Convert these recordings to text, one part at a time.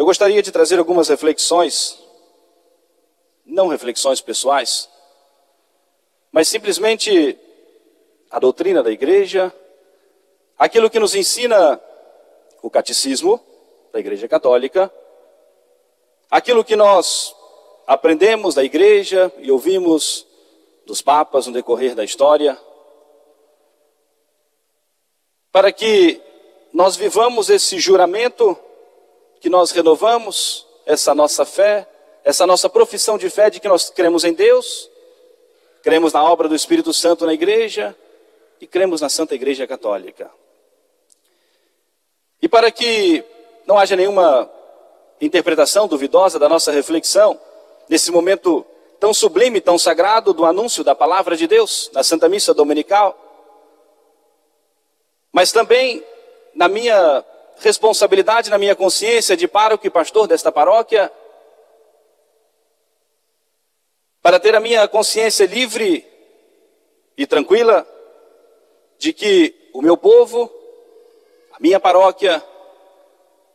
Eu gostaria de trazer algumas reflexões, não reflexões pessoais, mas simplesmente a doutrina da igreja, aquilo que nos ensina o catecismo da Igreja Católica, aquilo que nós aprendemos da igreja e ouvimos dos papas no decorrer da história, para que nós vivamos esse juramento que nós renovamos, essa nossa fé, essa nossa profissão de fé de que nós cremos em Deus, cremos na obra do Espírito Santo na igreja e cremos na Santa Igreja Católica. E para que não haja nenhuma interpretação duvidosa da nossa reflexão, nesse momento tão sublime, tão sagrado do anúncio da palavra de Deus, na Santa Missa Dominical, mas também na minha responsabilidade, na minha consciência de pároco e pastor desta paróquia, para ter a minha consciência livre e tranquila de que o meu povo, a minha paróquia,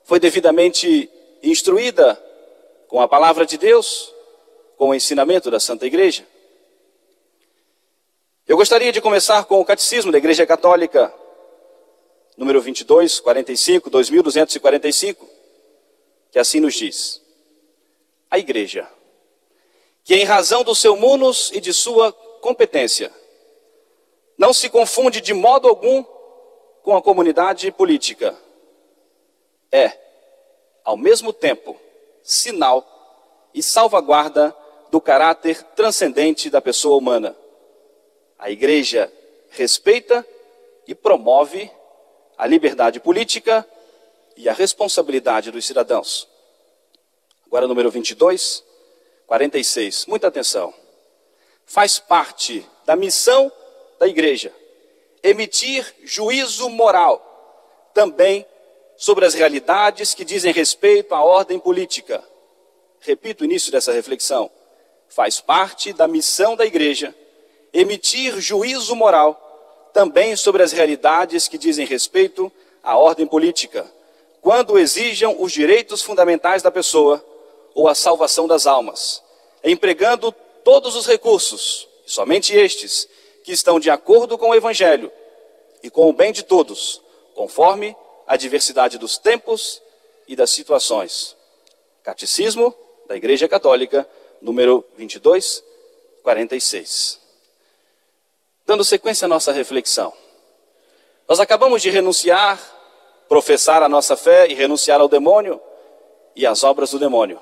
foi devidamente instruída com a palavra de Deus, com o ensinamento da Santa Igreja. Eu gostaria de começar com o Catecismo da Igreja Católica, número 2245, que assim nos diz: a Igreja, que em razão do seu munus e de sua competência, não se confunde de modo algum com a comunidade política, é, ao mesmo tempo, sinal e salvaguarda do caráter transcendente da pessoa humana. A Igreja respeita e promove a liberdade política e a responsabilidade dos cidadãos. Agora, número 2246. Muita atenção. Faz parte da missão da Igreja emitir juízo moral também sobre as realidades que dizem respeito à ordem política. Repito o início dessa reflexão. Faz parte da missão da Igreja emitir juízo moral também sobre as realidades que dizem respeito à ordem política, quando exijam os direitos fundamentais da pessoa ou a salvação das almas, empregando todos os recursos, e somente estes, que estão de acordo com o Evangelho e com o bem de todos, conforme a diversidade dos tempos e das situações. Catecismo da Igreja Católica, número 2246. Dando sequência à nossa reflexão. Nós acabamos de renunciar, professar a nossa fé e renunciar ao demônio e às obras do demônio.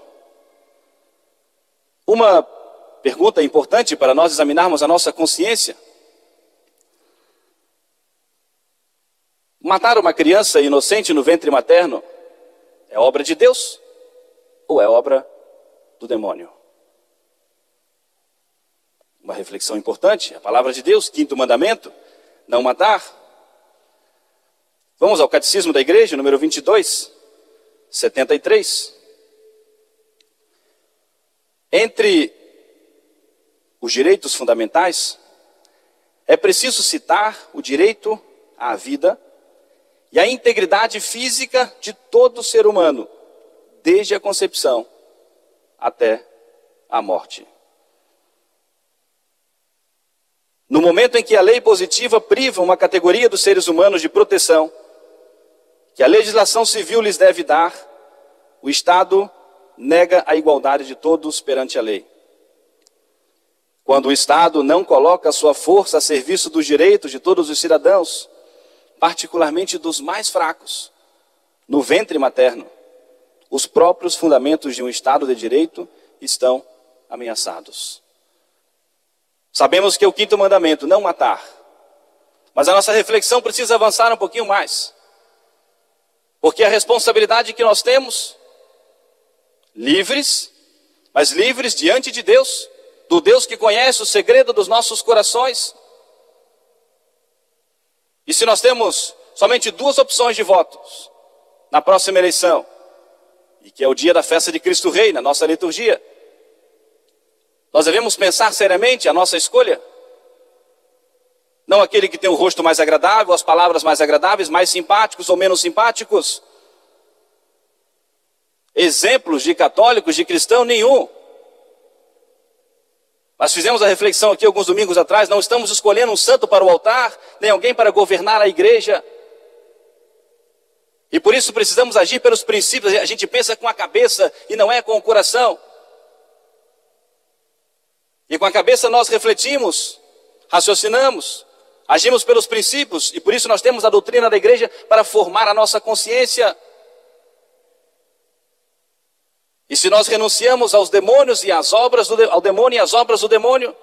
Uma pergunta importante para nós examinarmos a nossa consciência: matar uma criança inocente no ventre materno é obra de Deus ou é obra do demônio? Uma reflexão importante, a palavra de Deus, 5º mandamento, não matar. Vamos ao Catecismo da Igreja, número 2273. Entre os direitos fundamentais, é preciso citar o direito à vida e à integridade física de todo ser humano, desde a concepção até a morte. No momento em que a lei positiva priva uma categoria dos seres humanos de proteção, que a legislação civil lhes deve dar, o Estado nega a igualdade de todos perante a lei. Quando o Estado não coloca a sua força a serviço dos direitos de todos os cidadãos, particularmente dos mais fracos, no ventre materno, os próprios fundamentos de um Estado de direito estão ameaçados. Sabemos que é o 5º mandamento, não matar. Mas a nossa reflexão precisa avançar um pouquinho mais. Porque a responsabilidade que nós temos, livres, mas livres diante de Deus, do Deus que conhece o segredo dos nossos corações. E se nós temos somente 2 opções de votos na próxima eleição, e que é o dia da festa de Cristo Rei, na nossa liturgia, nós devemos pensar seriamente a nossa escolha. Não aquele que tem o rosto mais agradável, as palavras mais agradáveis, mais simpáticos ou menos simpáticos. exemplos de católicos, de cristão nenhum. Nós fizemos a reflexão aqui alguns domingos atrás, não estamos escolhendo um santo para o altar, nem alguém para governar a igreja. E por isso precisamos agir pelos princípios. A gente pensa com a cabeça e não é com o coração. E com a cabeça nós refletimos, raciocinamos, agimos pelos princípios. E por isso nós temos a doutrina da igreja para formar a nossa consciência. E se nós renunciamos aos demônios e às obras ao demônio e às obras do demônio,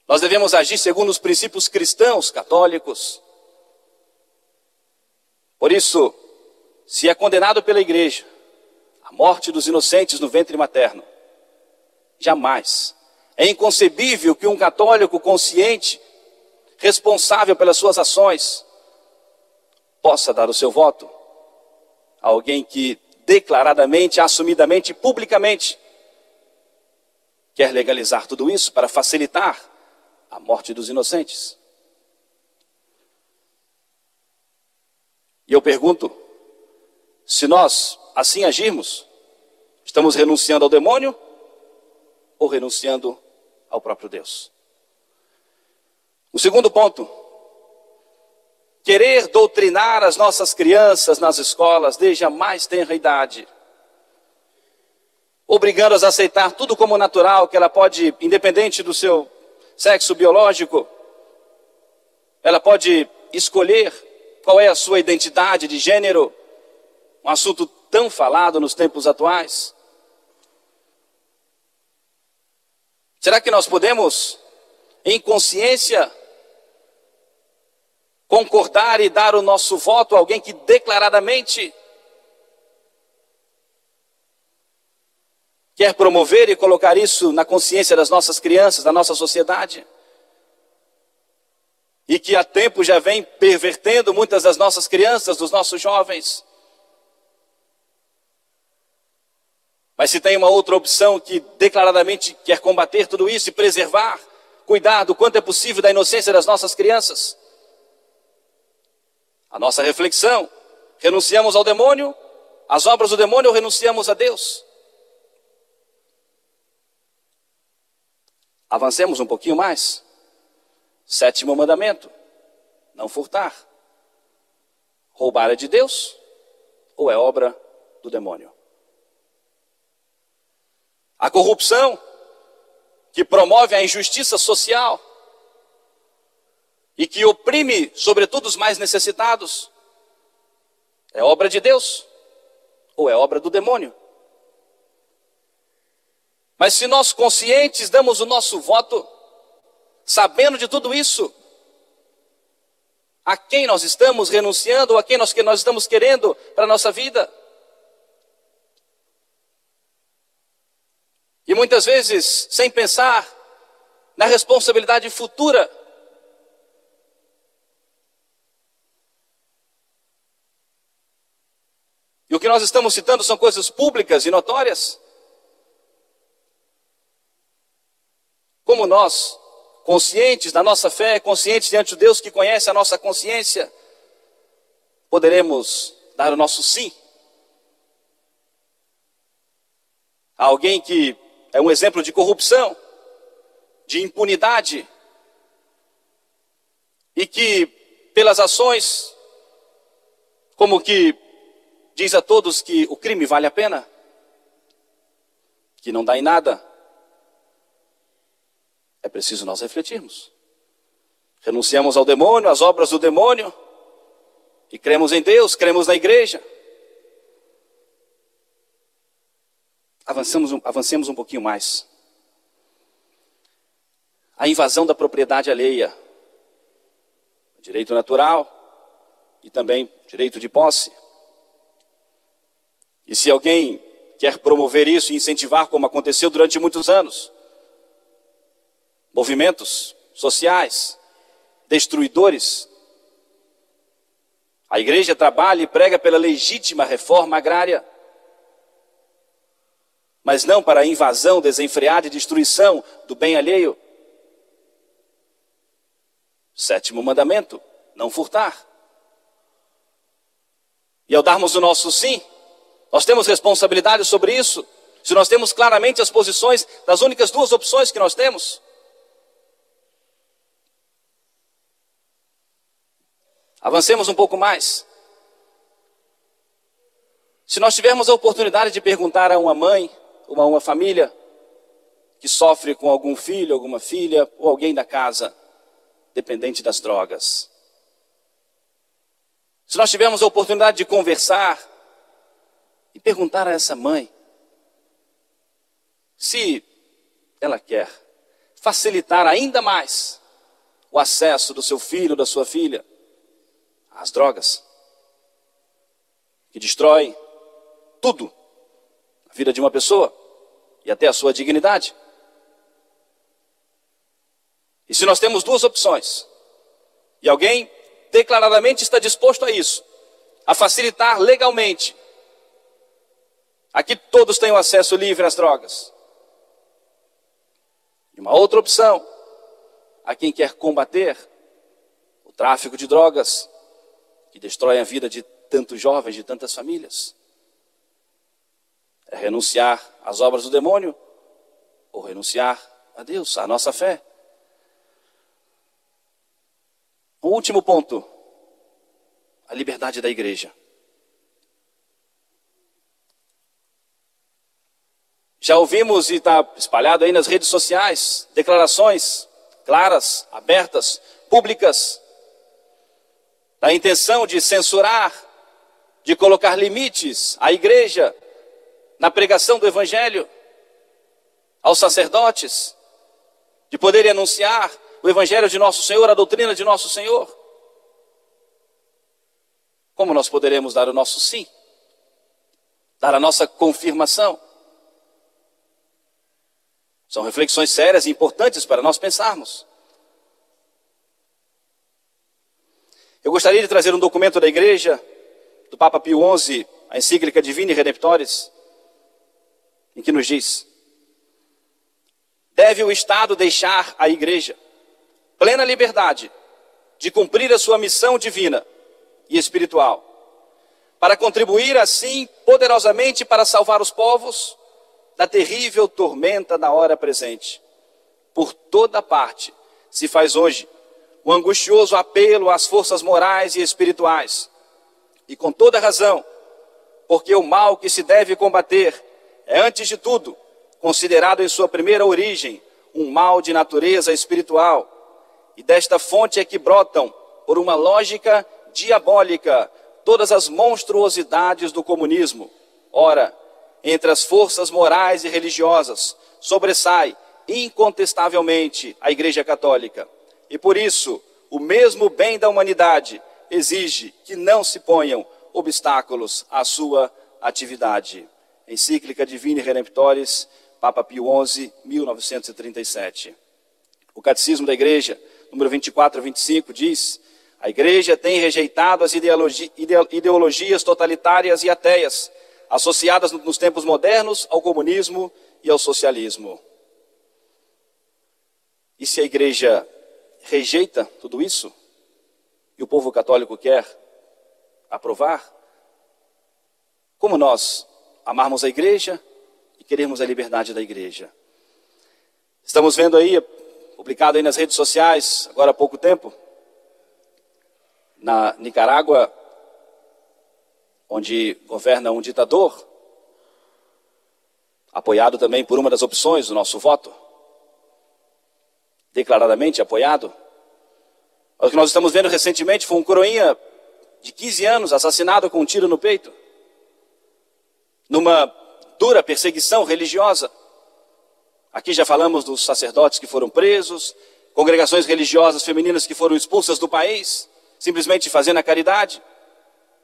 nós devemos agir segundo os princípios cristãos, católicos. Por isso, se é condenado pela igreja a morte dos inocentes no ventre materno, jamais é inconcebível que um católico consciente, responsável pelas suas ações, possa dar o seu voto a alguém que declaradamente, assumidamente, publicamente quer legalizar tudo isso para facilitar a morte dos inocentes. E eu pergunto, se nós assim agirmos, estamos renunciando ao demônio ou renunciando ao próprio Deus? O segundo ponto, querer doutrinar as nossas crianças nas escolas desde a mais tenra idade, obrigando-as a aceitar tudo como natural, que ela pode, independente do seu sexo biológico, ela pode escolher qual é a sua identidade de gênero, um assunto tão falado nos tempos atuais. Será que nós podemos, em consciência, concordar e dar o nosso voto a alguém que declaradamente quer promover e colocar isso na consciência das nossas crianças, da nossa sociedade? E que há tempo já vem pervertendo muitas das nossas crianças, dos nossos jovens. Mas se tem uma outra opção que declaradamente quer combater tudo isso e preservar, cuidar do quanto é possível da inocência das nossas crianças, a nossa reflexão, renunciamos ao demônio, às obras do demônio, ou renunciamos a Deus? Avancemos um pouquinho mais. 7º mandamento, não furtar. Roubar é de Deus ou é obra do demônio? A corrupção que promove a injustiça social e que oprime, sobretudo, os mais necessitados, é obra de Deus ou é obra do demônio? Mas se nós conscientes damos o nosso voto, sabendo de tudo isso, a quem nós estamos renunciando ou a quem nós estamos querendo para a nossa vida? E muitas vezes, sem pensar na responsabilidade futura. E o que nós estamos citando são coisas públicas e notórias. Como nós, conscientes da nossa fé, conscientes diante de Deus que conhece a nossa consciência, poderemos dar o nosso sim a alguém que é um exemplo de corrupção, de impunidade, e que pelas ações, como que diz a todos que o crime vale a pena, que não dá em nada. É preciso nós refletirmos. Renunciamos ao demônio, às obras do demônio, e cremos em Deus, cremos na igreja. Avancemos um pouquinho mais. A invasão da propriedade alheia, direito natural e também direito de posse. E se alguém quer promover isso e incentivar, como aconteceu durante muitos anos, movimentos sociais, destruidores, a igreja trabalha e prega pela legítima reforma agrária, mas não para a invasão desenfreada e destruição do bem alheio. 7º mandamento, não furtar. E ao darmos o nosso sim, Nós temos responsabilidade sobre isso? Se nós temos claramente as posições das únicas duas opções que nós temos? Avancemos um pouco mais. Se nós tivermos a oportunidade de perguntar a uma mãe, uma família que sofre com algum filho, alguma filha, ou alguém da casa dependente das drogas. Se nós tivermos a oportunidade de conversar e perguntar a essa mãe se ela quer facilitar ainda mais o acesso do seu filho, da sua filha, às drogas, que destroem tudo, a vida de uma pessoa e até a sua dignidade. E se nós temos duas opções, e alguém declaradamente está disposto a isso, a facilitar legalmente, a que todos tenham acesso livre às drogas. E uma outra opção, a quem quer combater o tráfico de drogas, que destrói a vida de tantos jovens, de tantas famílias. É renunciar às obras do demônio, ou renunciar a Deus, à nossa fé. O último ponto, a liberdade da igreja. Já ouvimos e está espalhado aí nas redes sociais, declarações claras, abertas, públicas, da intenção de censurar, de colocar limites à igreja na pregação do evangelho, aos sacerdotes, de poderem anunciar o evangelho de nosso Senhor, a doutrina de nosso Senhor. Como nós poderemos dar o nosso sim? Dar a nossa confirmação? São reflexões sérias e importantes para nós pensarmos. Eu gostaria de trazer um documento da igreja, do Papa Pio XI, a encíclica Divini Redemptoris, em que nos diz: deve o Estado deixar à igreja plena liberdade de cumprir a sua missão divina e espiritual, para contribuir assim poderosamente para salvar os povos da terrível tormenta da hora presente. Por toda parte se faz hoje um angustioso apelo às forças morais e espirituais, e com toda razão, porque o mal que se deve combater é, antes de tudo, considerado em sua primeira origem um mal de natureza espiritual, e desta fonte é que brotam, por uma lógica diabólica, todas as monstruosidades do comunismo. Ora, entre as forças morais e religiosas, sobressai incontestavelmente a Igreja Católica. E por isso, o mesmo bem da humanidade exige que não se ponham obstáculos à sua atividade. Encíclica Divini Redemptoris, Papa Pio XI, 1937. O Catecismo da Igreja, número 24 a 25, diz: a Igreja tem rejeitado as ideologias totalitárias e ateias, associadas nos tempos modernos ao comunismo e ao socialismo. E se a Igreja rejeita tudo isso, e o povo católico quer aprovar, como nós amarmos a igreja e queremos a liberdade da igreja? Estamos vendo aí, publicado aí nas redes sociais, agora há pouco tempo, na Nicarágua, onde governa um ditador, apoiado também por uma das opções do nosso voto, declaradamente apoiado. O que nós estamos vendo recentemente foi um coroinha de 15 anos assassinado com um tiro no peito, numa dura perseguição religiosa. Aqui já falamos dos sacerdotes que foram presos, congregações religiosas femininas que foram expulsas do país, simplesmente fazendo a caridade.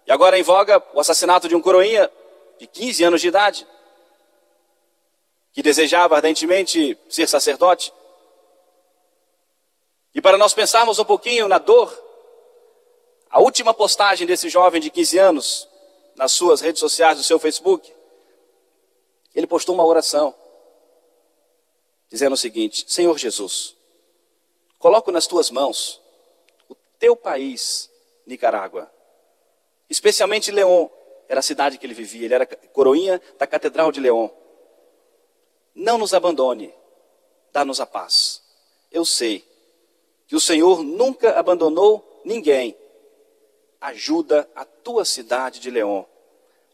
E agora em voga o assassinato de um coroinha de 15 anos de idade, que desejava ardentemente ser sacerdote. E para nós pensarmos um pouquinho na dor, a última postagem desse jovem de 15 anos, nas suas redes sociais, no seu Facebook, ele postou uma oração, dizendo o seguinte: Senhor Jesus, coloco nas tuas mãos o teu país, Nicarágua, especialmente León, era a cidade que ele vivia, ele era coroinha da Catedral de León. Não nos abandone, dá-nos a paz. Eu sei que o Senhor nunca abandonou ninguém. Ajuda a tua cidade de León.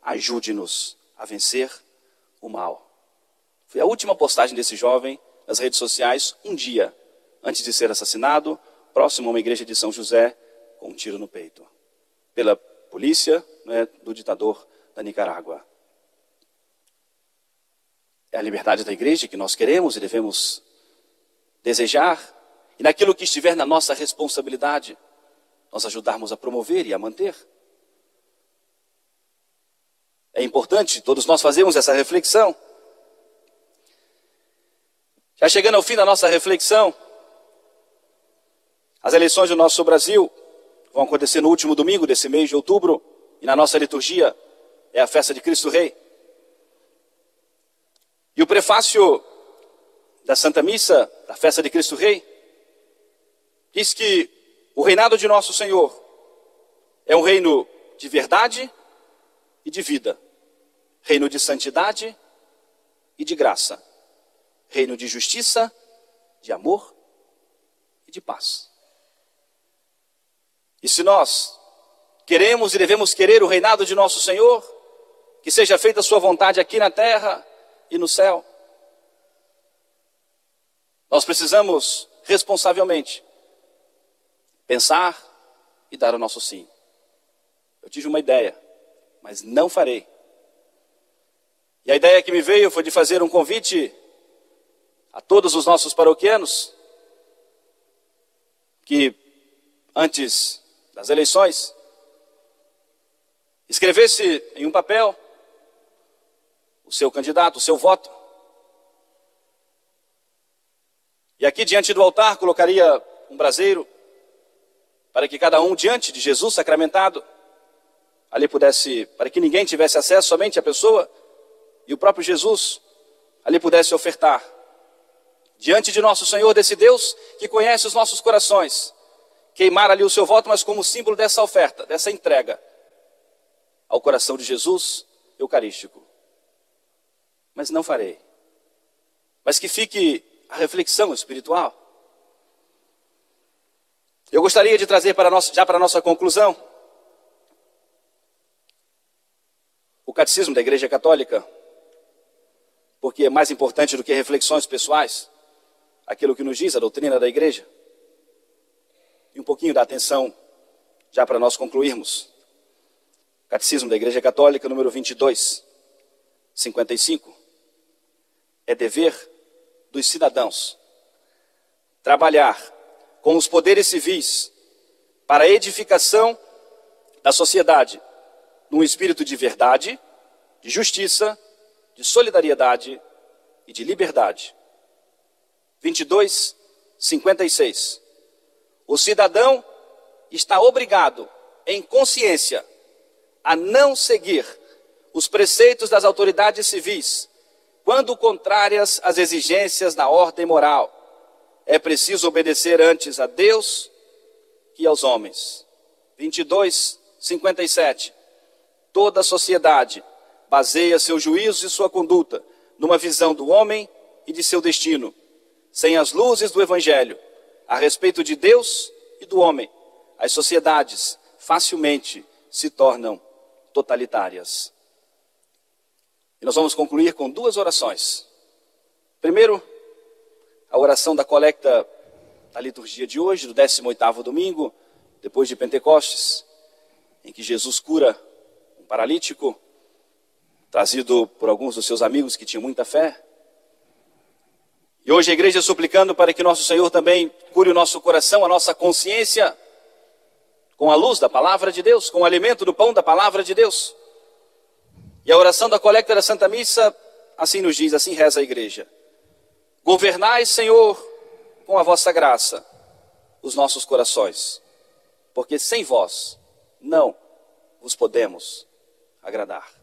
Ajude-nos a vencer o mal. Foi a última postagem desse jovem nas redes sociais, um dia antes de ser assassinado, próximo a uma igreja de São José, com um tiro no peito, pela polícia, né, do ditador da Nicarágua. É a liberdade da igreja que nós queremos e devemos desejar, e naquilo que estiver na nossa responsabilidade, nós ajudarmos a promover e a manter. É importante todos nós fazermos essa reflexão. Já chegando ao fim da nossa reflexão, as eleições do nosso Brasil vão acontecer no último domingo desse mês de outubro, e na nossa liturgia é a festa de Cristo Rei. E o prefácio da Santa Missa, da festa de Cristo Rei, diz que o reinado de nosso Senhor é um reino de verdade e de vida, reino de santidade e de graça, reino de justiça, de amor e de paz. E se nós queremos e devemos querer o reinado de nosso Senhor, que seja feita a sua vontade aqui na terra e no céu, nós precisamos responsavelmente pensar e dar o nosso sim. Eu tive uma ideia, mas não farei. E a ideia que me veio foi de fazer um convite a todos os nossos paroquianos que, antes das eleições, escrevesse em um papel o seu candidato, o seu voto. E aqui diante do altar colocaria um braseiro para que cada um diante de Jesus sacramentado ali pudesse, para que ninguém tivesse acesso, somente a pessoa e o próprio Jesus ali pudesse ofertar diante de nosso Senhor, desse Deus que conhece os nossos corações, queimar ali o seu voto, mas como símbolo dessa oferta, dessa entrega ao coração de Jesus eucarístico. Mas não farei. Mas que fique a reflexão espiritual. Eu gostaria de trazer para a nossa conclusão o catecismo da Igreja Católica, porque é mais importante do que reflexões pessoais, aquilo que nos diz a doutrina da Igreja. E um pouquinho da atenção, já para nós concluirmos. Catecismo da Igreja Católica, número 22, 55. É dever dos cidadãos trabalhar com os poderes civis para a edificação da sociedade num espírito de verdade, de justiça, de solidariedade e de liberdade. 22, 56. O cidadão está obrigado, em consciência, a não seguir os preceitos das autoridades civis, quando contrárias às exigências da ordem moral. É preciso obedecer antes a Deus que aos homens. 22, 57. Toda a sociedade baseia seus juízos e sua conduta numa visão do homem e de seu destino, sem as luzes do Evangelho, a respeito de Deus e do homem. As sociedades facilmente se tornam totalitárias. E nós vamos concluir com duas orações. Primeiro, a oração da coleta da liturgia de hoje, do 18º domingo, depois de Pentecostes, em que Jesus cura um paralítico, trazido por alguns dos seus amigos que tinham muita fé. E hoje a igreja suplicando para que nosso Senhor também cure o nosso coração, a nossa consciência, com a luz da palavra de Deus, com o alimento do pão da palavra de Deus. E a oração da coleta da Santa Missa, assim nos diz, assim reza a igreja. Governai, Senhor, com a vossa graça, os nossos corações, porque sem vós não vos podemos agradar.